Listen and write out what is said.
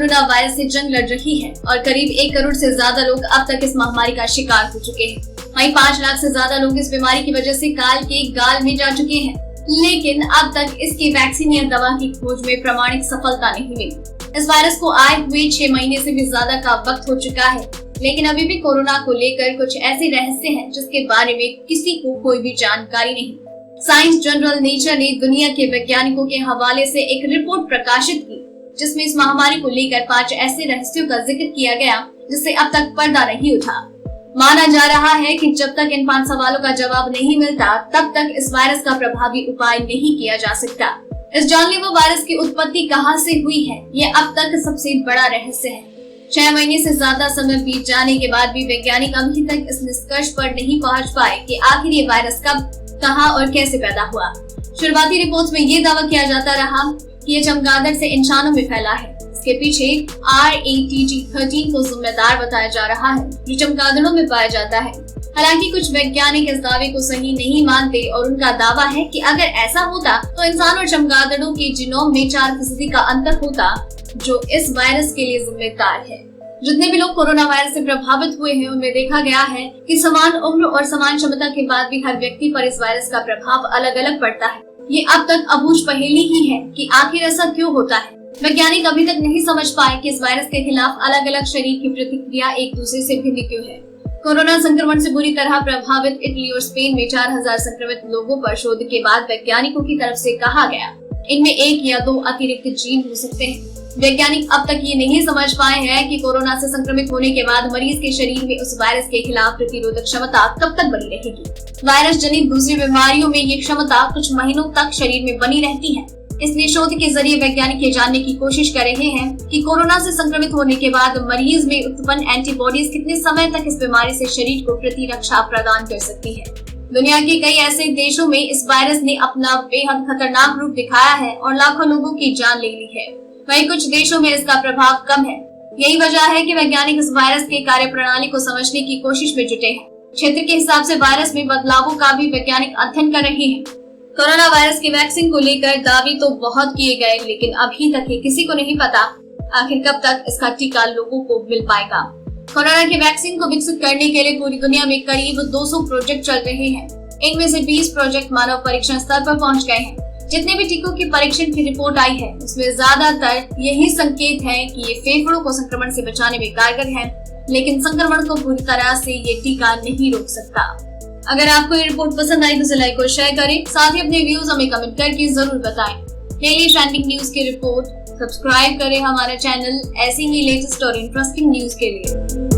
Corona virus से जंग लड़ रही है और करीब 1 करोड़ से ज्यादा लोग अब तक इस महामारी का शिकार हो चुके हैं। वहीं 5 लाख से ज्यादा लोग इस बीमारी की वजह से काल के गाल में जा चुके हैं, लेकिन अब तक इसकी वैक्सीन या दवा की खोज में प्रामाणिक सफलता नहीं मिली। इस वायरस को आए हुए 6 महीने से भी ज्यादा का वक्त हो चुका है, लेकिन अभी भी कोरोना को लेकर कुछ ऐसे रहस्य हैं जिसके बारे में किसी को कोई भी जानकारी नहीं। साइंस जर्नल नेचर ने दुनिया के वैज्ञानिकों के हवाले से एक रिपोर्ट प्रकाशित की, जिसमें इस महामारी को लेकर 5 ऐसे रहस्यों का जिक्र किया गया जिससे अब तक पर्दा नहीं उठा। माना जा रहा है कि जब तक इन 5 सवालों का जवाब नहीं मिलता, तब तक इस वायरस का प्रभावी उपाय नहीं किया जा सकता। इस जानलेवा वायरस की उत्पत्ति कहां से हुई है, ये अब तक सबसे बड़ा रहस्य है। 6 महीने से ज्यादा समय बीत जाने के बाद भी वैज्ञानिक अभी तक इस निष्कर्ष पर नहीं पहुंच पाए कि आखिर ये वायरस कब, कहां और कैसे पैदा हुआ। शुरुआती रिपोर्ट्स में ये दावा किया जाता रहा कि ये चमगादड़ से इंसानों में फैला है। इसके पीछे RATG13 को जिम्मेदार बताया जा रहा है, जो चमगादड़ों में पाया जाता है। हालांकि कुछ वैज्ञानिक इस दावे को सही नहीं मानते और उनका दावा है कि अगर ऐसा होता तो इंसान और चमगादड़ों के जीनोम में 4% का अंतर होता, जो इस वायरस के लिए जिम्मेदार है। जितने भी लोग कोरोना वायरस से प्रभावित हुए हैं, उनमें देखा गया है कि समान उम्र और समान क्षमता के बाद भी हर व्यक्ति पर इस वायरस का प्रभाव अलग अलग पड़ता है। ये अब तक अबूझ पहेली ही है कि आखिर ऐसा क्यों होता है। वैज्ञानिक अभी तक नहीं समझ पाए कि इस वायरस के खिलाफ अलग अलग शरीर की प्रतिक्रिया एक दूसरे से भिन्न क्यों है। कोरोना संक्रमण से बुरी तरह प्रभावित इटली और स्पेन में 4000 संक्रमित लोगों पर शोध के बाद वैज्ञानिकों की तरफ से कहा गया, इनमें 1 या 2 अतिरिक्त जीन हो सकते हैं। वैज्ञानिक अब तक ये नहीं समझ पाए हैं कि कोरोना से संक्रमित होने के बाद मरीज के शरीर में उस वायरस के खिलाफ प्रतिरोधक क्षमता कब तक बनी रहेगी। वायरस जनित दूसरी बीमारियों में ये क्षमता कुछ महीनों तक शरीर में बनी रहती है। इसलिए शोध के जरिए वैज्ञानिक ये जानने की कोशिश कर रहे हैं कि कोरोना से संक्रमित होने के बाद मरीज में उत्पन्न एंटीबॉडीज कितने समय तक इस बीमारी से शरीर को प्रतिरक्षा प्रदान कर सकती है। दुनिया के कई ऐसे देशों में इस वायरस ने अपना बेहद खतरनाक रूप दिखाया है और लाखों लोगों की जान ले ली है। वहीं कुछ देशों में इसका प्रभाव कम है। यही वजह है कि वैज्ञानिक इस वायरस के कार्यप्रणाली को समझने की कोशिश में जुटे हैं। क्षेत्र के हिसाब से वायरस में बदलावों का भी वैज्ञानिक अध्ययन कर रहे हैं। कोरोना वायरस की वैक्सीन को लेकर दावे तो बहुत किए गए, लेकिन अभी तक ये किसी को नहीं पता आखिर कब तक इसका टीका लोगों को मिल पाएगा। कोरोना की वैक्सीन को विकसित करने के लिए पूरी दुनिया में करीब 200 प्रोजेक्ट चल रहे हैं। इनमें से 20 प्रोजेक्ट मानव परीक्षण स्तर पर पहुंच गए हैं। जितने भी टीकों की परीक्षण की रिपोर्ट आई है, उसमें ज्यादातर यही संकेत है कि ये फेफड़ों को संक्रमण से बचाने में कारगर है, लेकिन संक्रमण को पूरी तरह से ये टीका नहीं रोक सकता। अगर आपको ये रिपोर्ट पसंद आई तो इसे लाइक और शेयर करें, साथ ही अपने व्यूज हमें कमेंट करके जरूर बताएं। डेली ट्रेंडिंग न्यूज की रिपोर्ट सब्सक्राइब करें हमारा चैनल ऐसी ही लेटेस्ट और इंटरेस्टिंग न्यूज के लिए।